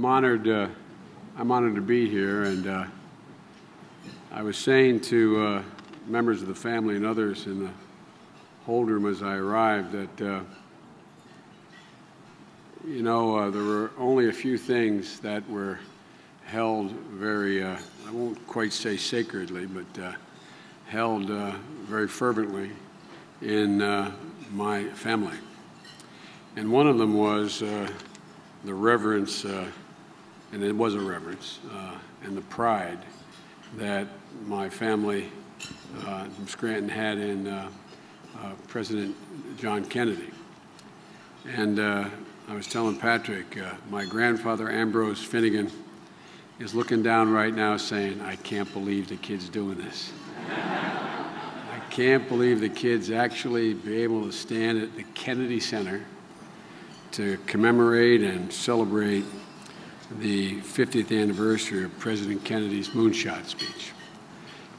I'm honored to be here, and I was saying to members of the family and others in the hold room as I arrived that, there were only a few things that were held very, I won't quite say sacredly, but held very fervently in my family. And one of them was the reverence, and it was a reverence, and the pride that my family from Scranton had in President John Kennedy. And I was telling Patrick, my grandfather Ambrose Finnegan is looking down right now saying, I can't believe the kid's doing this. I can't believe the kid's actually be able to stand at the Kennedy Center to commemorate and celebrate the 50th anniversary of President Kennedy's Moonshot speech.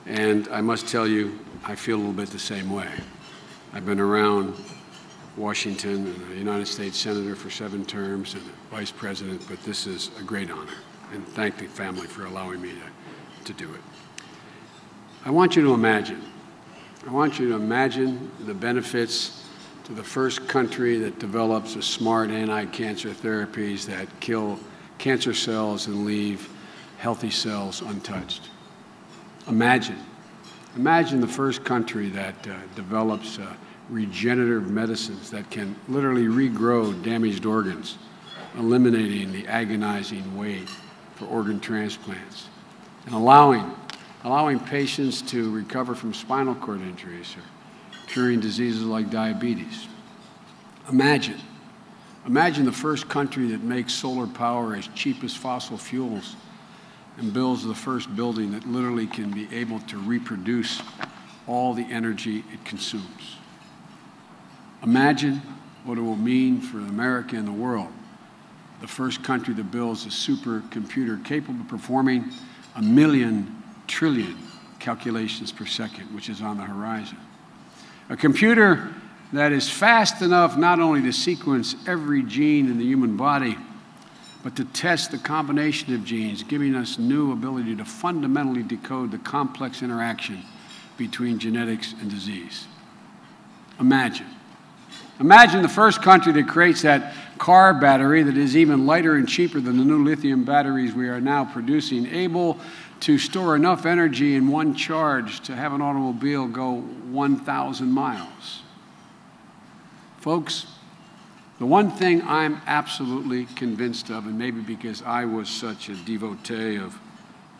And I must tell you, I feel a little bit the same way. I've been around Washington and a United States Senator for 7 terms and a Vice President, but this is a great honor. And thank the family for allowing me to do it. I want you to imagine the benefits to the first country that develops a smart anti-cancer therapies that kill cancer cells and leave healthy cells untouched. Imagine the first country that develops regenerative medicines that can literally regrow damaged organs, eliminating the agonizing wait for organ transplants, and allowing patients to recover from spinal cord injuries or curing diseases like diabetes. Imagine the first country that makes solar power as cheap as fossil fuels and builds the first building that literally can be able to reproduce all the energy it consumes. Imagine what it will mean for America and the world. The first country that builds a supercomputer capable of performing 1,000,000 trillion calculations per second, which is on the horizon. A computer that is fast enough not only to sequence every gene in the human body, but to test the combination of genes, giving us new ability to fundamentally decode the complex interaction between genetics and disease. Imagine the first country that creates that car battery that is even lighter and cheaper than the new lithium batteries we are now producing, able to store enough energy in one charge to have an automobile go 1,000 miles. Folks, the one thing I'm absolutely convinced of, and maybe because I was such a devotee of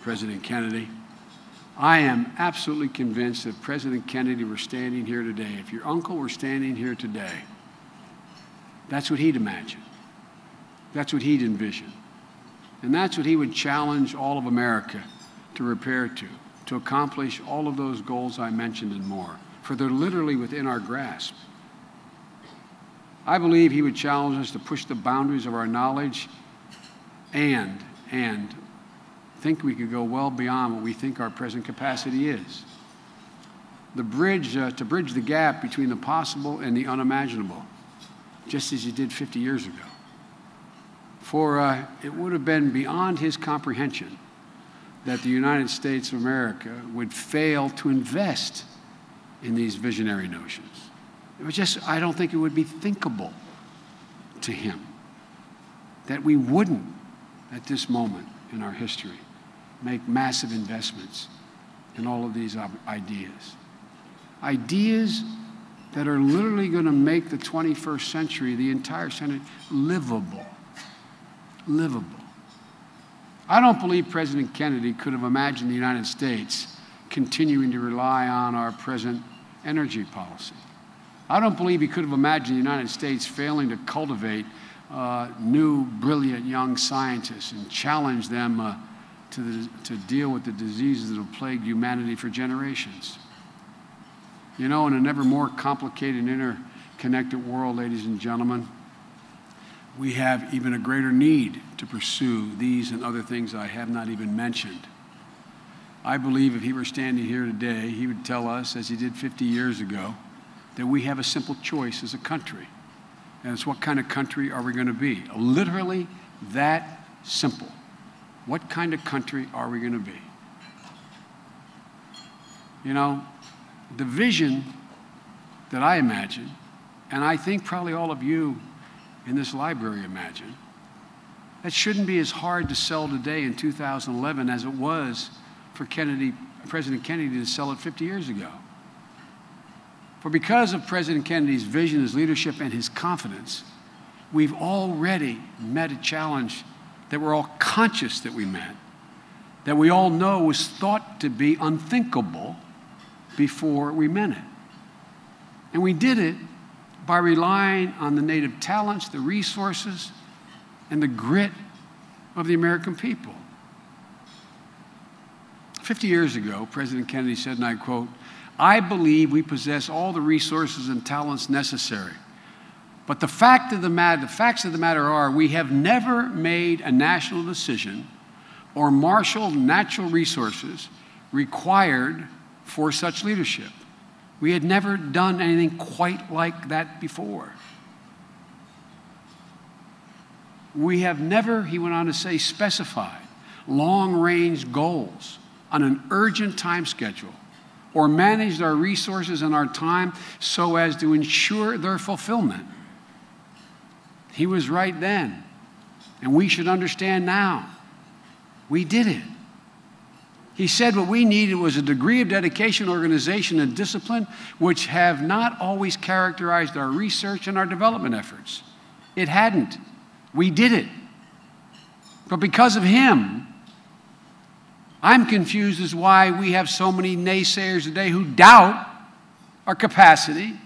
President Kennedy, I am absolutely convinced if President Kennedy were standing here today, if your uncle were standing here today, that's what he'd imagine. That's what he'd envision. And that's what he would challenge all of America to repair to accomplish all of those goals I mentioned and more, for they're literally within our grasp. I believe he would challenge us to push the boundaries of our knowledge and think we could go well beyond what we think our present capacity is. To bridge the gap between the possible and the unimaginable, just as he did 50 years ago. For it would have been beyond his comprehension that the United States of America would fail to invest in these visionary notions. It was just, I don't think it would be thinkable to him that we wouldn't, at this moment in our history, make massive investments in all of these ideas. Ideas that are literally going to make the 21st century, the entire century, livable. I don't believe President Kennedy could have imagined the United States continuing to rely on our present energy policy. I don't believe he could have imagined the United States failing to cultivate new, brilliant young scientists and challenge them to deal with the diseases that have plagued humanity for generations. You know, in an ever more complicated, interconnected world, ladies and gentlemen, we have even a greater need to pursue these and other things I have not even mentioned. I believe if he were standing here today, he would tell us, as he did 50 years ago, that we have a simple choice as a country. And it's what kind of country are we going to be? Literally that simple. What kind of country are we going to be? You know, the vision that I imagine, and I think probably all of you in this library imagine, that shouldn't be as hard to sell today in 2011 as it was for President Kennedy to sell it 50 years ago. For because of President Kennedy's vision, his leadership, and his confidence, we've already met a challenge that we're all conscious that we met, that we all know was thought to be unthinkable before we meant it. And we did it by relying on the native talents, the resources, and the grit of the American people. 50 years ago, President Kennedy said, and I quote, "I believe we possess all the resources and talents necessary. But the facts of the matter are we have never made a national decision or marshaled natural resources required for such leadership. We had never done anything quite like that before. We have never," he went on to say, "specified long-range goals on an urgent time schedule or managed our resources and our time so as to ensure their fulfillment." He was right then, and we should understand now. We did it. He said what we needed was a degree of dedication, organization, and discipline which have not always characterized our research and our development efforts. It hadn't. We did it. But because of him, I'm confused as why we have so many naysayers today who doubt our capacity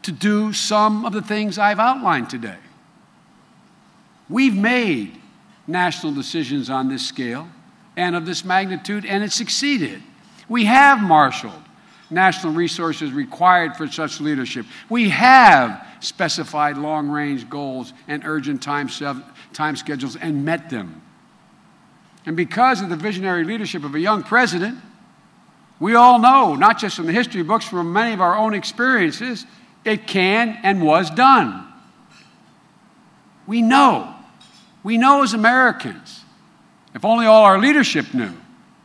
to do some of the things I've outlined today. We've made national decisions on this scale and of this magnitude, and it succeeded. We have marshaled national resources required for such leadership. We have specified long-range goals and urgent time schedules and met them. And because of the visionary leadership of a young president, we all know, not just from the history books, from many of our own experiences, it can and was done. We know as Americans, if only all our leadership knew,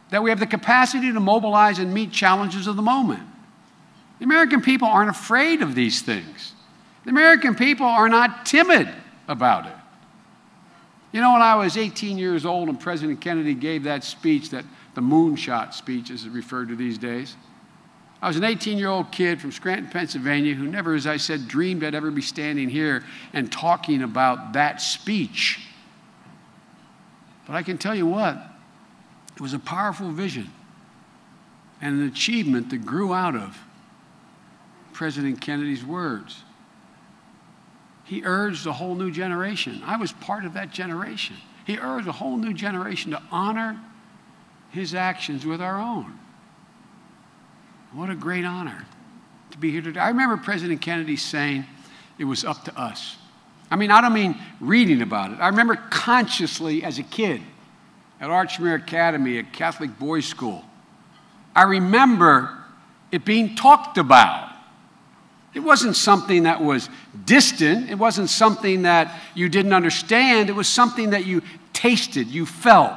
that we have the capacity to mobilize and meet challenges of the moment. The American people aren't afraid of these things. The American people are not timid about it. You know, when I was 18 years old and President Kennedy gave that speech, the Moonshot speech as it's referred to these days, I was an 18-year-old kid from Scranton, Pennsylvania, who never, as I said, dreamed I'd ever be standing here and talking about that speech. But I can tell you what, it was a powerful vision and an achievement that grew out of President Kennedy's words. He urged a whole new generation. I was part of that generation. He urged a whole new generation to honor his actions with our own. What a great honor to be here today. I remember President Kennedy saying it was up to us. I don't mean reading about it. I remember consciously as a kid at Archmere Academy, a Catholic boys' school. I remember it being talked about. It wasn't something that was distant. It wasn't something that you didn't understand. It was something that you tasted, you felt,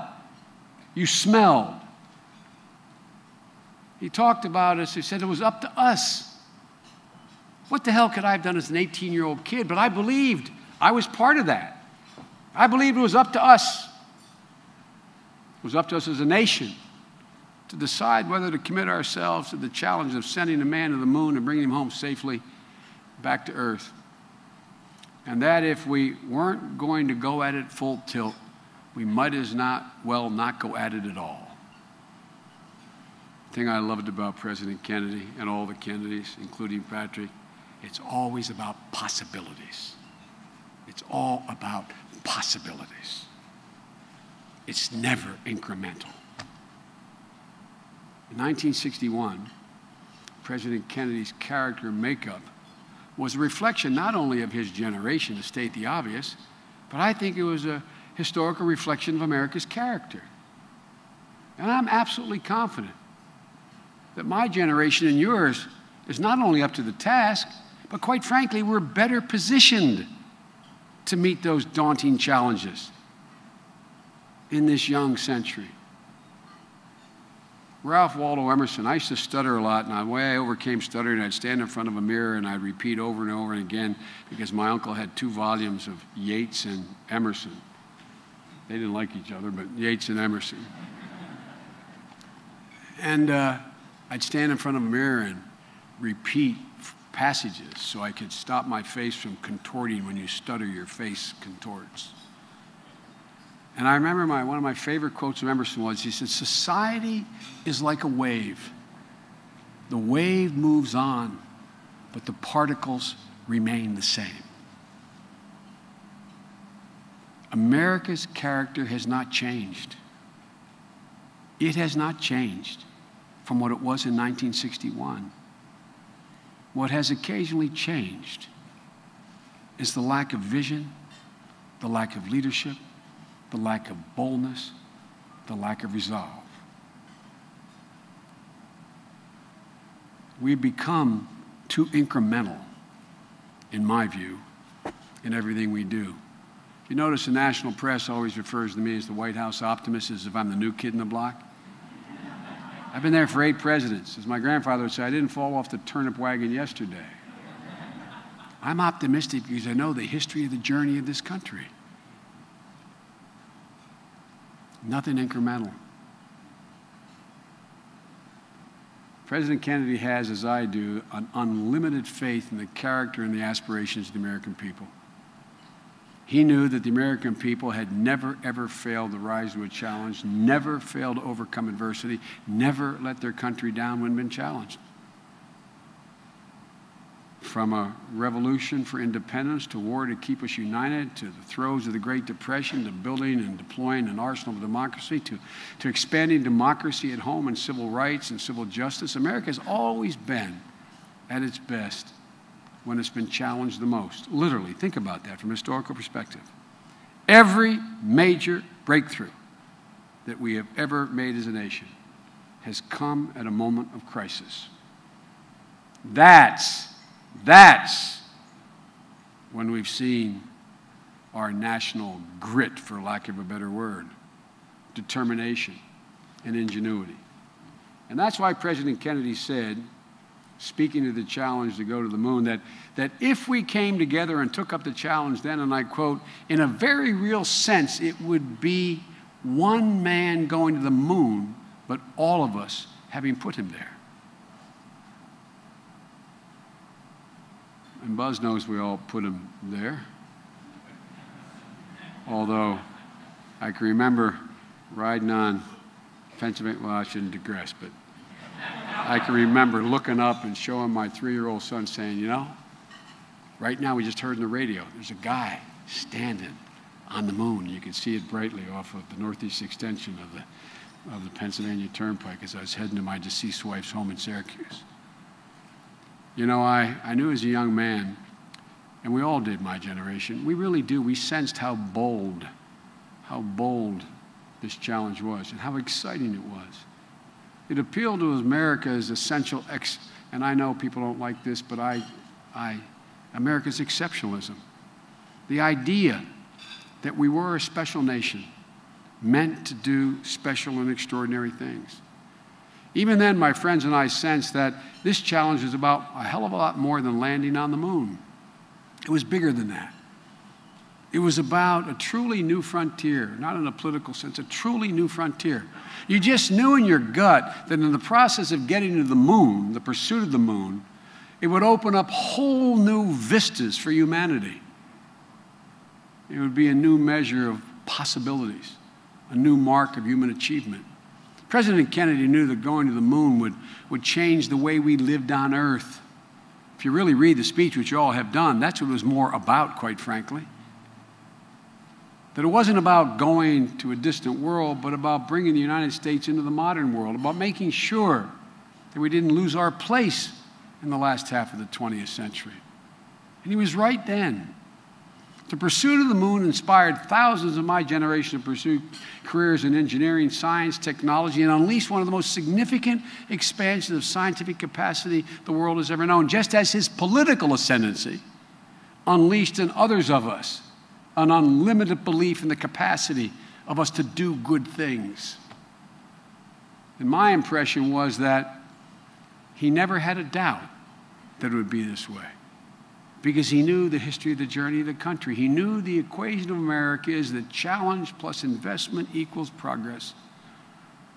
you smelled. He talked about us. He said it was up to us. What the hell could I have done as an 18-year-old kid? But I believed. I was part of that. I believed it was up to us. It was up to us as a nation to decide whether to commit ourselves to the challenge of sending a man to the moon and bringing him home safely back to Earth. And that if we weren't going to go at it full tilt, we might as well not go at it at all. The thing I loved about President Kennedy and all the Kennedys, including Patrick, it's always about possibilities. It's all about possibilities. It's never incremental. In 1961, President Kennedy's character makeup was a reflection not only of his generation, to state the obvious, but I think it was a historical reflection of America's character. And I'm absolutely confident that my generation and yours is not only up to the task, but quite frankly, we're better positioned to meet those daunting challenges. in this young century. Ralph Waldo Emerson, I used to stutter a lot, and the way I overcame stuttering, I'd stand in front of a mirror and I'd repeat over and over and again, because my uncle had 2 volumes of Yeats and Emerson. They didn't like each other, but Yeats and Emerson. And I'd stand in front of a mirror and repeat passages so I could stop my face from contorting. When you stutter, your face contorts. And I remember one of my favorite quotes of Emerson was, he said, "Society is like a wave. The wave moves on, but the particles remain the same." America's character has not changed. It has not changed from what it was in 1961. What has occasionally changed is the lack of vision, the lack of leadership, the lack of boldness, the lack of resolve. We've become too incremental, in my view, in everything we do. You notice the national press always refers to me as the White House optimist, as if I'm the new kid in the block. I've been there for 8 presidents. As my grandfather would say, I didn't fall off the turnip wagon yesterday. I'm optimistic because I know the history of the journey of this country. Nothing incremental. President Kennedy has, as I do, an unlimited faith in the character and the aspirations of the American people. He knew that the American people had never, ever failed to rise to a challenge, never failed to overcome adversity, never let their country down when been challenged. From a revolution for independence to war to keep us united, to the throes of the Great Depression, to building and deploying an arsenal of democracy, to expanding democracy at home and civil rights and civil justice, America has always been at its best when it's been challenged the most. Literally, think about that from a historical perspective. Every major breakthrough that we have ever made as a nation has come at a moment of crisis. That's when we've seen our national grit, for lack of a better word, determination and ingenuity. And that's why President Kennedy said, speaking of the challenge to go to the moon, that if we came together and took up the challenge then, and I quote, in a very real sense, it would be one man going to the moon, but all of us having put him there. And Buzz knows we all put him there. Although I can remember riding on Pennsylvania, well, I shouldn't digress, but I can remember looking up and showing my 3-year-old son saying, you know, right now we just heard on the radio, there's a guy standing on the moon. You can see it brightly off of the northeast extension of the Pennsylvania Turnpike as I was heading to my deceased wife's home in Syracuse. You know, I knew as a young man, and we all did, my generation, we really do, we sensed how bold this challenge was and how exciting it was. It appealed to America's essential, and I know people don't like this, but America's exceptionalism. The idea that we were a special nation, meant to do special and extraordinary things. Even then, my friends and I sensed that this challenge was about a hell of a lot more than landing on the moon. It was bigger than that. It was about a truly new frontier, not in a political sense, a truly new frontier. You just knew in your gut that in the process of getting to the moon, the pursuit of the moon, it would open up whole new vistas for humanity. It would be a new measure of possibilities, a new mark of human achievement. President Kennedy knew that going to the moon would change the way we lived on Earth. If you really read the speech, which you all have done, that's what it was more about, quite frankly. That it wasn't about going to a distant world, but about bringing the United States into the modern world, about making sure that we didn't lose our place in the last half of the 20th century. And he was right then. The pursuit of the moon inspired thousands of my generation to pursue careers in engineering, science, technology, and unleashed one of the most significant expansions of scientific capacity the world has ever known, just as his political ascendancy unleashed in others of us an unlimited belief in the capacity of us to do good things. And my impression was that he never had a doubt that it would be this way, because he knew the history of the journey of the country. He knew the equation of America is that challenge plus investment equals progress.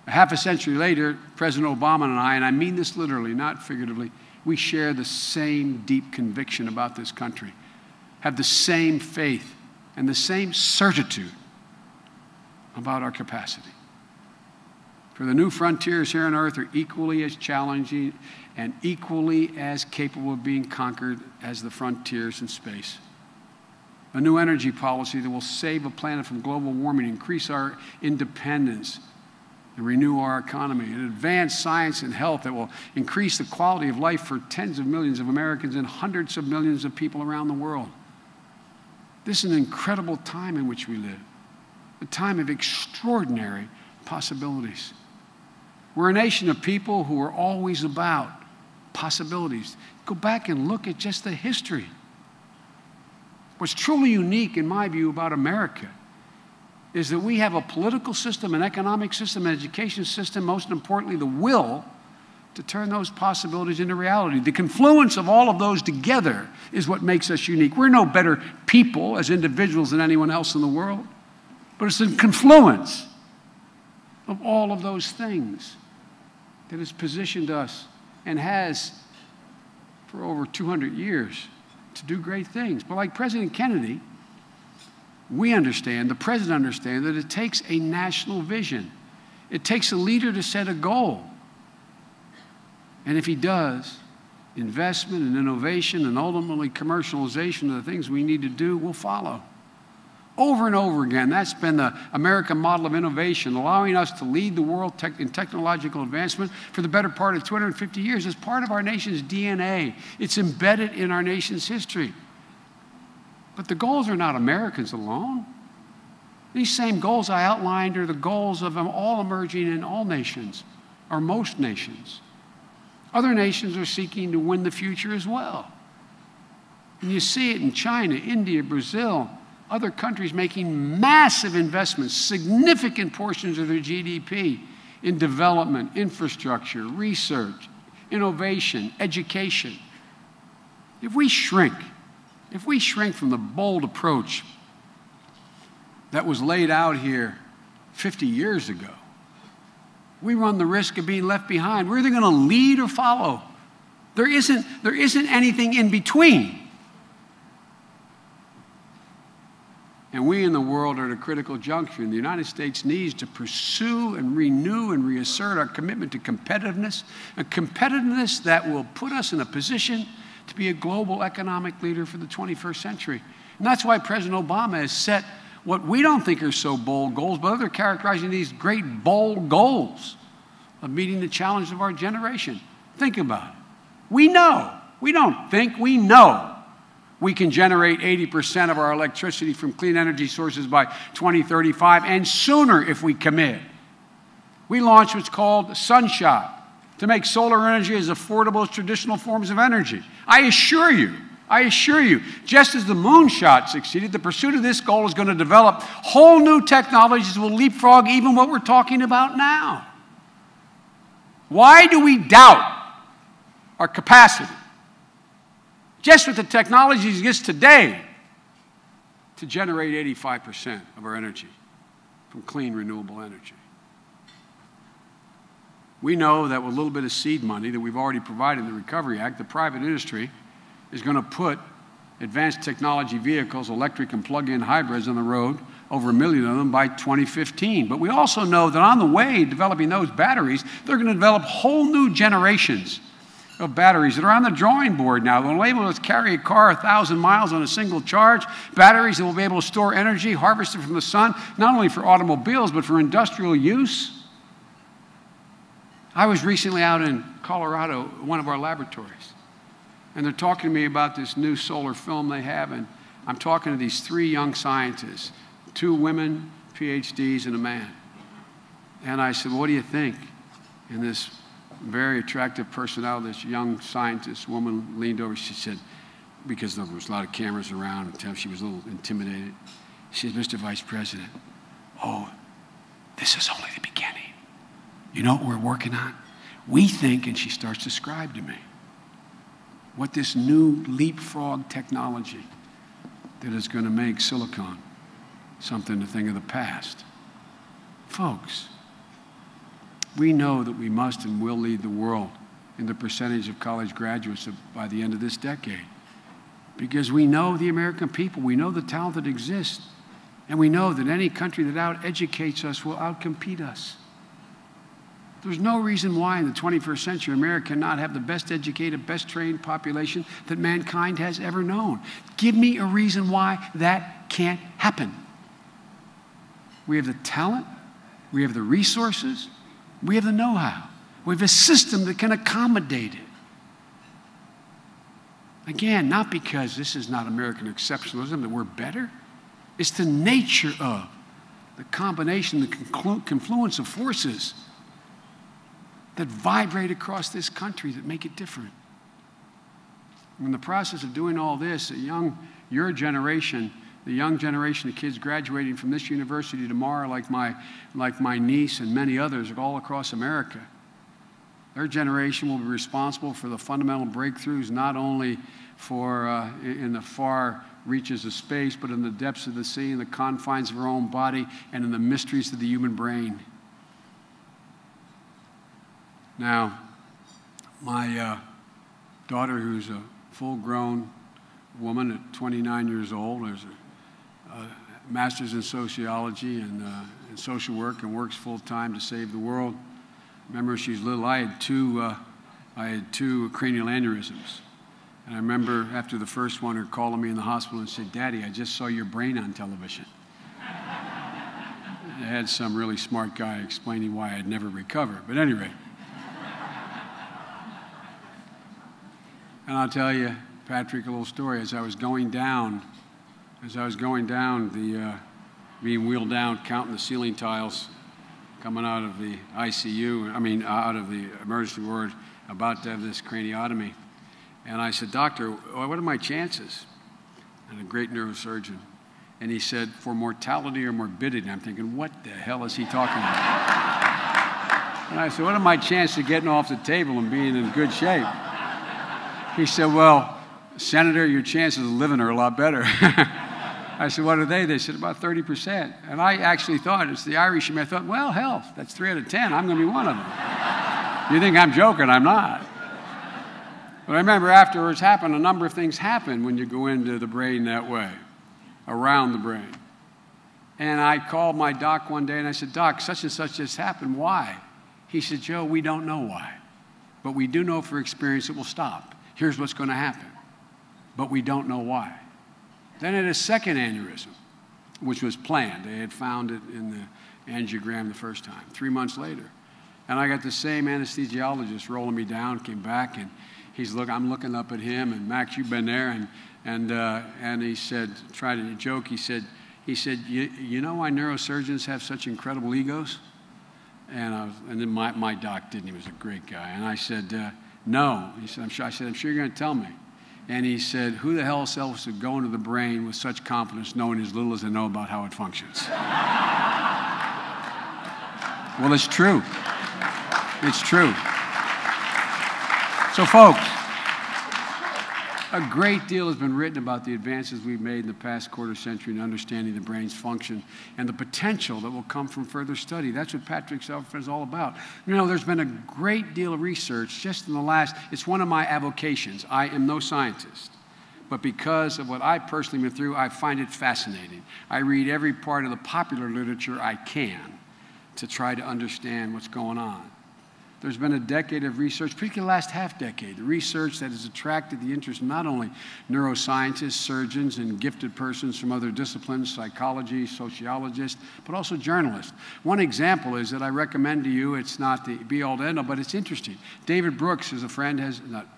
A half a century later, President Obama and I mean this literally, not figuratively, we share the same deep conviction about this country, have the same faith and the same certitude about our capacity. For the new frontiers here on earth are equally as challenging and equally as capable of being conquered as the frontiers in space. A new energy policy that will save the planet from global warming, increase our independence, and renew our economy. An advanced science and health that will increase the quality of life for tens of millions of Americans and hundreds of millions of people around the world. This is an incredible time in which we live, a time of extraordinary possibilities. We're a nation of people who are always about possibilities. Go back and look at just the history. What's truly unique, in my view, about America is that we have a political system, an economic system, an education system, most importantly, the will to turn those possibilities into reality. The confluence of all of those together is what makes us unique. We're no better people as individuals than anyone else in the world, but it's the confluence of all of those things that has positioned us and has for over 200 years to do great things. But like President Kennedy, we understand, the president understands, that it takes a national vision. It takes a leader to set a goal. And if he does, investment and innovation and ultimately commercialization of the things we need to do will follow. Over and over again, that's been the American model of innovation, allowing us to lead the world in technological advancement for the better part of 250 years. It's part of our nation's DNA. It's embedded in our nation's history. But the goals are not Americans alone. These same goals I outlined are the goals of all emerging in all nations, or most nations. Other nations are seeking to win the future as well. And you see it in China, India, Brazil, other countries making massive investments, significant portions of their GDP in development, infrastructure, research, innovation, education. If we shrink from the bold approach that was laid out here 50 years ago, we run the risk of being left behind. We're either going to lead or follow. There isn't anything in between. And we in the world are at a critical juncture. And the United States needs to pursue and renew and reassert our commitment to competitiveness, a competitiveness that will put us in a position to be a global economic leader for the 21st century. And that's why President Obama has set what we don't think are so bold goals, but others characterizing these great bold goals of meeting the challenge of our generation. Think about it. We know, we don't think, we know we can generate 80% of our electricity from clean energy sources by 2035, and sooner if we commit. We launched what's called Moonshot to make solar energy as affordable as traditional forms of energy. I assure you, just as the Moonshot succeeded, the pursuit of this goal is going to develop whole new technologies that will leapfrog even what we're talking about now. Why do we doubt our capacity, just with the technologies exist today, to generate 85% of our energy from clean, renewable energy? We know that with a little bit of seed money that we've already provided in the Recovery Act, the private industry is going to put advanced technology vehicles, electric and plug-in hybrids, on the road, over 1 million of them by 2015. But we also know that on the way developing those batteries, they're going to develop whole new generations of batteries that are on the drawing board now. They'll enable us to carry a car 1,000 miles on a single charge, batteries that will be able to store energy harvested from the sun, not only for automobiles, but for industrial use. I was recently out in Colorado, one of our laboratories, and they're talking to me about this new solar film they have, and I'm talking to these 3 young scientists, 2 women, PhDs, and a man. And I said, well, what do you think? And this very attractive personality, this young scientist woman, leaned over. She said, because there was a lot of cameras around, and she was a little intimidated. She said, Mr. Vice President, oh, this is only the beginning. You know what we're working on? We think, and she starts to describe to me, what this new leapfrog technology that is going to make silicon something a thing of the past. Folks, we know that we must and will lead the world in the percentage of college graduates by the end of this decade. Because we know the American people, we know the talent that exists, and we know that any country that out-educates us will out-compete us. There's no reason why in the 21st century America cannot have the best educated, best trained population that mankind has ever known. Give me a reason why that can't happen. We have the talent, we have the resources, we have the know-how. We have a system that can accommodate it. Again, not because this is not American exceptionalism, that we're better. It's the nature of the combination, the confluence of forces that vibrate across this country that make it different. In the process of doing all this, your generation, the young generation of kids graduating from this university tomorrow, like my niece and many others all across America, their generation will be responsible for the fundamental breakthroughs, not only for in the far reaches of space, but in the depths of the sea, in the confines of our own body, and in the mysteries of the human brain. Now, my daughter, who's a full-grown woman at 29 years old, has a master's in sociology and in social work, and works full-time to save the world. Remember, she's little. I had two cranial aneurysms. And I remember after the first one, her calling me in the hospital and said, "Daddy, I just saw your brain on television." I had some really smart guy explaining why I'd never recover. But anyway. And I'll tell you, Patrick, a little story. As I was going down, being wheeled down, counting the ceiling tiles, coming out of the ICU, out of the emergency ward, about to have this craniotomy. And I said, "Doctor, what are my chances?" And a great neurosurgeon. And he said, "For mortality or morbidity." And I'm thinking, what the hell is he talking about? And I said, "What are my chances of getting off the table and being in good shape?" He said, "Well, Senator, your chances of living are a lot better." I said, "What are they?" They said, "About 30%. And I actually thought, it's the Irish in me. I thought, well, hell, that's 3 out of 10. I'm going to be one of them. You think I'm joking? I'm not. But I remember afterwards a number of things happen when you go into the brain that way, around the brain. And I called my doc one day and I said, "Doc, such and such just happened. Why?" He said, "Joe, we don't know why. But we do know for experience it will stop. Here's what's going to happen. But we don't know why." Then I had a second aneurysm, which was planned. They had found it in the angiogram the first time, 3 months later. And I got the same anesthesiologist rolling me down, came back, and I'm looking up at him, and "Max, you've been there," and he said, tried to joke, he said, you know why neurosurgeons have such incredible egos? And then my doc didn't. He was a great guy. And I said, "No." He said, "I'm sure you're going to tell me." And he said, "Who the hell else would go into the brain with such confidence, knowing as little as they know about how it functions?" Well, it's true. It's true. So, folks, a great deal has been written about the advances we've made in the past quarter century in understanding the brain's function and the potential that will come from further study. That's what Patrick's effort is all about. You know, there's been a great deal of research just in the it's one of my avocations. I am no scientist. But because of what I personally been through, I find it fascinating. I read every part of the popular literature I can to try to understand what's going on. There's been a decade of research, particularly the last half-decade, the research that has attracted the interest of not only neuroscientists, surgeons, and gifted persons from other disciplines, psychology, sociologists, but also journalists. One example is that I recommend to you, it's not the be-all, end-all, but it's interesting. David Brooks is a friend,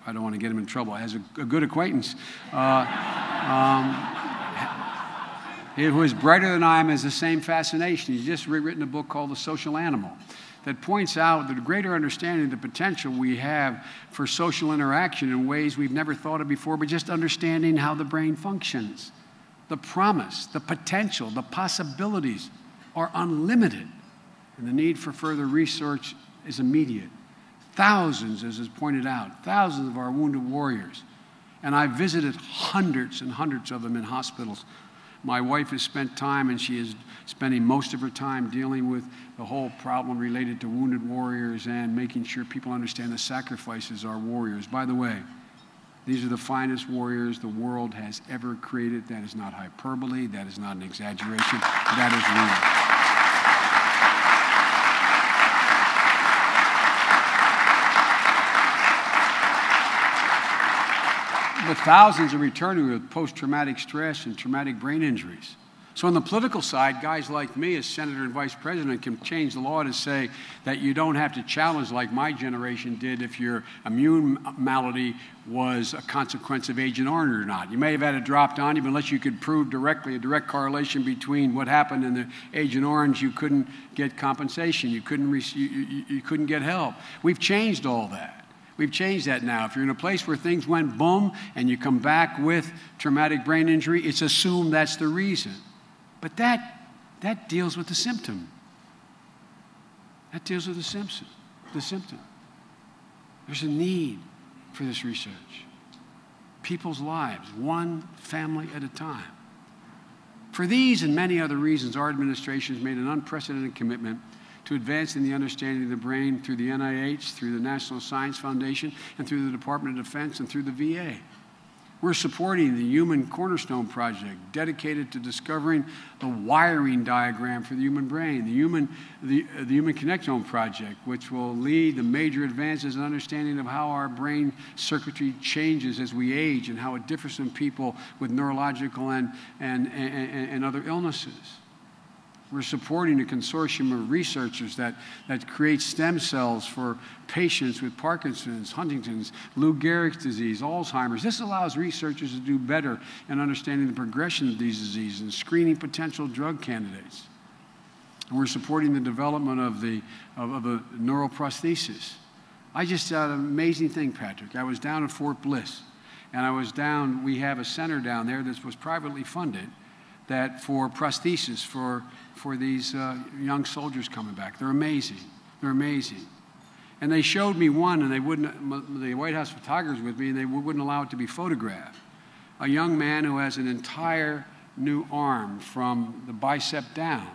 I don't want to get him in trouble, has a good acquaintance. Who is brighter than I am, has the same fascination. He's just written a book called The Social Animal, that points out that a greater understanding of the potential we have for social interaction in ways we've never thought of before, but just understanding how the brain functions. The promise, the potential, the possibilities are unlimited. And the need for further research is immediate. Thousands, as is pointed out, thousands of our wounded warriors. And I visited hundreds and hundreds of them in hospitals. My wife has spent time, and she is spending most of her time dealing with the whole problem related to wounded warriors and making sure people understand the sacrifices our warriors. By the way, these are the finest warriors the world has ever created. That is not hyperbole. That is not an exaggeration. That is real. But thousands are returning with post-traumatic stress and traumatic brain injuries. So on the political side, guys like me as senator and vice president can change the law to say that you don't have to challenge like my generation did if your immune malady was a consequence of Agent Orange or not. You may have had it dropped on you, but unless you could prove directly a direct correlation between what happened and the Agent Orange, you couldn't get compensation. You couldn't get help. We've changed all that. We've changed that now. If you're in a place where things went boom and you come back with traumatic brain injury, it's assumed that's the reason. But that deals with the symptom. That deals with the symptom. There's a need for this research. People's lives, one family at a time. For these and many other reasons, our administration has made an unprecedented commitment to advancing the understanding of the brain through the NIH, through the National Science Foundation, and through the Department of Defense, and through the VA. We're supporting the Human Cornerstone Project, dedicated to discovering the wiring diagram for the human brain, the Human Connectome Project, which will lead to major advances in understanding of how our brain circuitry changes as we age and how it differs from people with neurological and other illnesses. We're supporting a consortium of researchers that create stem cells for patients with Parkinson's, Huntington's, Lou Gehrig's disease, Alzheimer's. This allows researchers to do better in understanding the progression of these diseases and screening potential drug candidates. And we're supporting the development of a neuroprosthesis. I just had an amazing thing, Patrick. I was down at Fort Bliss, and we have a center down there that was privately funded for prosthesis for these young soldiers coming back. They're amazing. They're amazing. And they showed me one, and the White House photographers with me, and they wouldn't allow it to be photographed. A young man who has an entire new arm from the bicep down.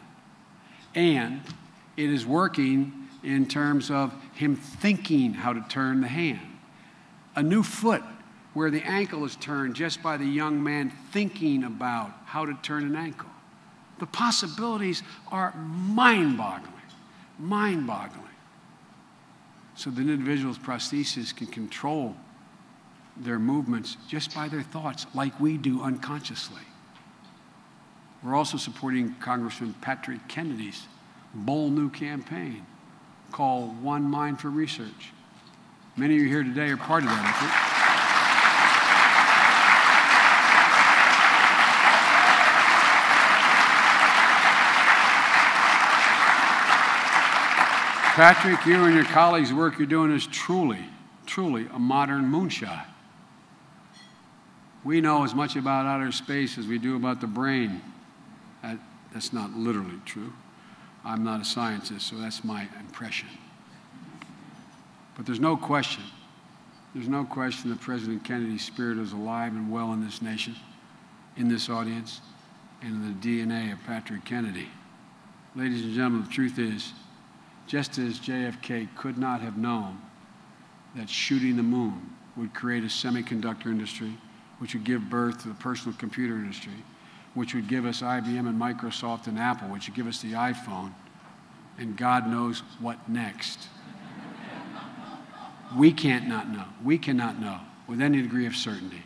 And it is working in terms of him thinking how to turn the hand. A new foot where the ankle is turned just by the young man thinking about how to turn an ankle. The possibilities are mind-boggling, mind-boggling. So the individual's prosthesis can control their movements just by their thoughts, like we do unconsciously. We're also supporting Congressman Patrick Kennedy's bold new campaign called One Mind for Research. Many of you here today are part of that effort. Patrick, you and your colleagues' work you're doing is truly, truly a modern moonshot. We know as much about outer space as we do about the brain. That's not literally true. I'm not a scientist, so that's my impression. But there's no question that President Kennedy's spirit is alive and well in this nation, in this audience, and in the DNA of Patrick Kennedy. Ladies and gentlemen, the truth is, just as JFK could not have known that shooting the moon would create a semiconductor industry, which would give birth to the personal computer industry, which would give us IBM and Microsoft and Apple, which would give us the iPhone, and God knows what next. We cannot know with any degree of certainty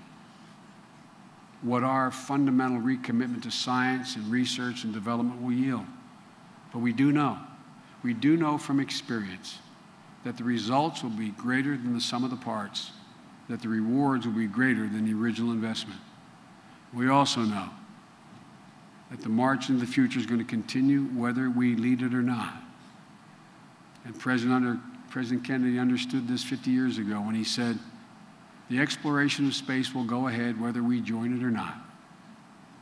what our fundamental recommitment to science and research and development will yield. But we do know from experience that the results will be greater than the sum of the parts, that the rewards will be greater than the original investment. We also know that the march into the future is going to continue whether we lead it or not. And President Kennedy understood this 50 years ago when he said, the exploration of space will go ahead whether we join it or not.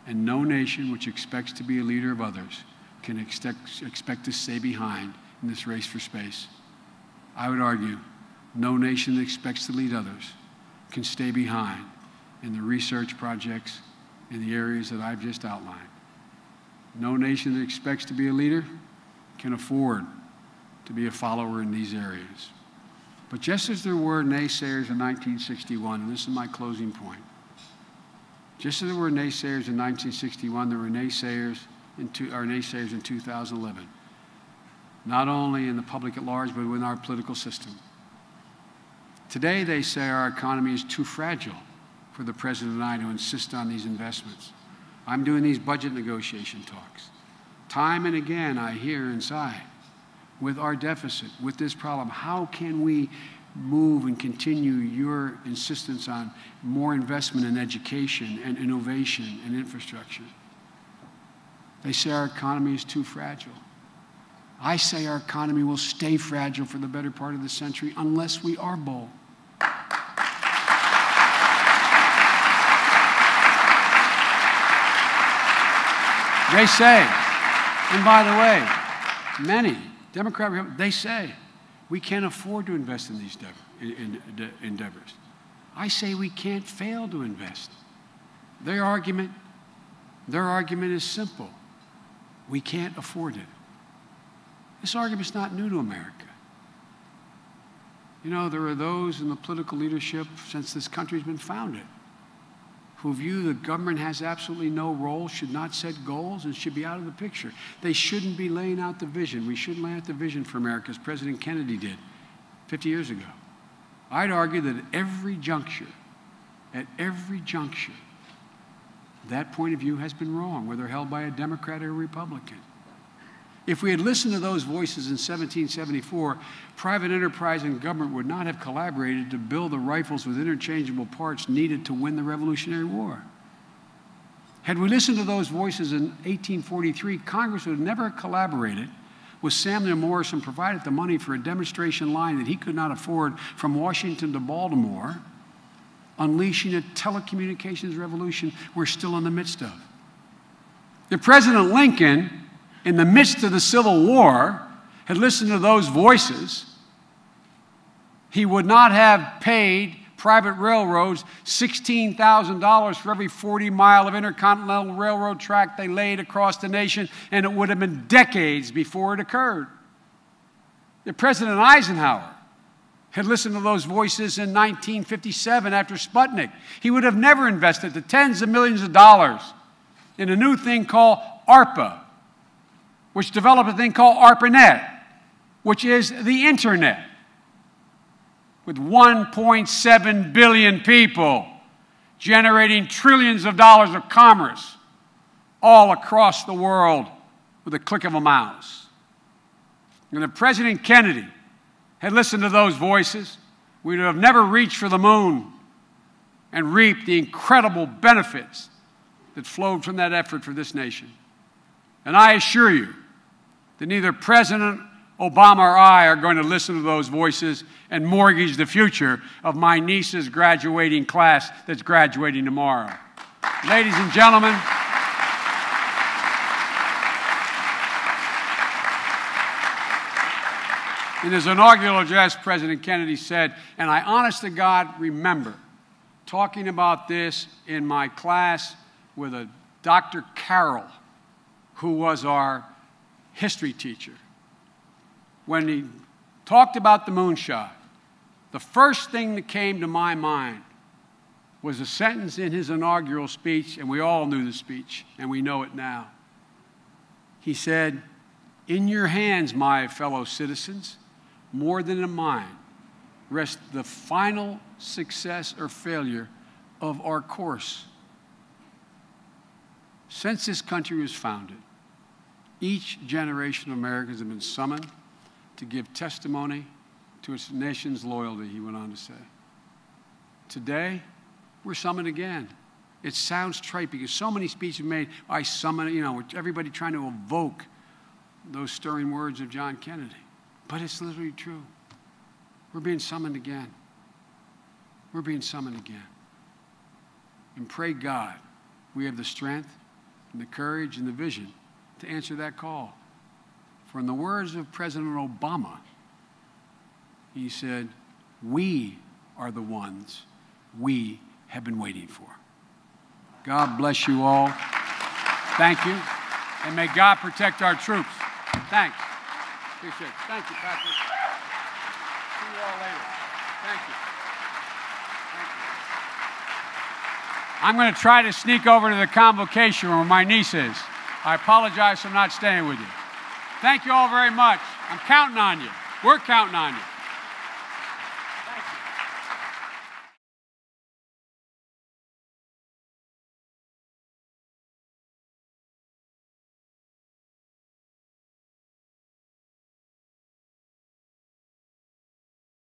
And no nation which expects to be a leader of others can expect to stay behind in this race for space. I would argue no nation that expects to lead others can stay behind in the research projects in the areas that I've just outlined. No nation that expects to be a leader can afford to be a follower in these areas. But just as there were naysayers in 1961, and this is my closing point, just as there were naysayers in 1961, there were naysayers in 2011, not only in the public at large, but within our political system. Today, they say our economy is too fragile for the President and I to insist on these investments. I'm doing these budget negotiation talks. Time and again, I hear inside, with our deficit, with this problem, how can we move and continue your insistence on more investment in education and innovation and infrastructure? They say our economy is too fragile. I say our economy will stay fragile for the better part of the century unless we are bold. They say, and by the way, many Democrat, they say we can't afford to invest in these endeavors. I say we can't fail to invest. Their argument is simple. We can't afford it. This argument's not new to America. You know, there are those in the political leadership since this country's been founded who view the government has absolutely no role, should not set goals, and should be out of the picture. They shouldn't be laying out the vision. We shouldn't lay out the vision for America as President Kennedy did 50 years ago. I'd argue that at every juncture, that point of view has been wrong, whether held by a Democrat or a Republican. If we had listened to those voices in 1774, private enterprise and government would not have collaborated to build the rifles with interchangeable parts needed to win the Revolutionary War. Had we listened to those voices in 1843, Congress would have never collaborated with Samuel Morse and provided the money for a demonstration line that he could not afford from Washington to Baltimore, unleashing a telecommunications revolution we're still in the midst of. If President Lincoln, in the midst of the Civil War, had listened to those voices, he would not have paid private railroads $16,000 for every 40 mile of intercontinental railroad track they laid across the nation, and it would have been decades before it occurred. If President Eisenhower had listened to those voices in 1957 after Sputnik, he would have never invested the tens of millions of dollars in a new thing called ARPA, which developed a thing called ARPANET, which is the internet, with 1.7 billion people generating trillions of dollars of commerce all across the world with a click of a mouse. And if President Kennedy had listened to those voices, we would have never reached for the moon and reaped the incredible benefits that flowed from that effort for this nation. And I assure you that neither President Obama or I are going to listen to those voices and mortgage the future of my niece's graduating class that's graduating tomorrow. Ladies and gentlemen, in his inaugural address, President Kennedy said, and I honest to God remember talking about this in my class with a Dr. Carroll, who was our history teacher. When he talked about the moonshot, the first thing that came to my mind was a sentence in his inaugural speech, and we all knew the speech, and we know it now. He said, "In your hands, my fellow citizens, more than in mine, rests the final success or failure of our course." Since this country was founded, each generation of Americans have been summoned to give testimony to its nation's loyalty, he went on to say. Today, we're summoned again. It sounds trite because so many speeches made, I summon, with everybody trying to evoke those stirring words of John Kennedy. But it's literally true. We're being summoned again. We're being summoned again. And pray God we have the strength and the courage and the vision to answer that call. from the words of President Obama. He said, "We are the ones we have been waiting for." God bless you all. Thank you. And may God protect our troops. Thanks. Appreciate it. Thank you, Patrick. See you all later. Thank you. Thank you. I'm going to try to sneak over to the convocation room where my niece is. I apologize for not staying with you. Thank you all very much. I'm counting on you. We're counting on you.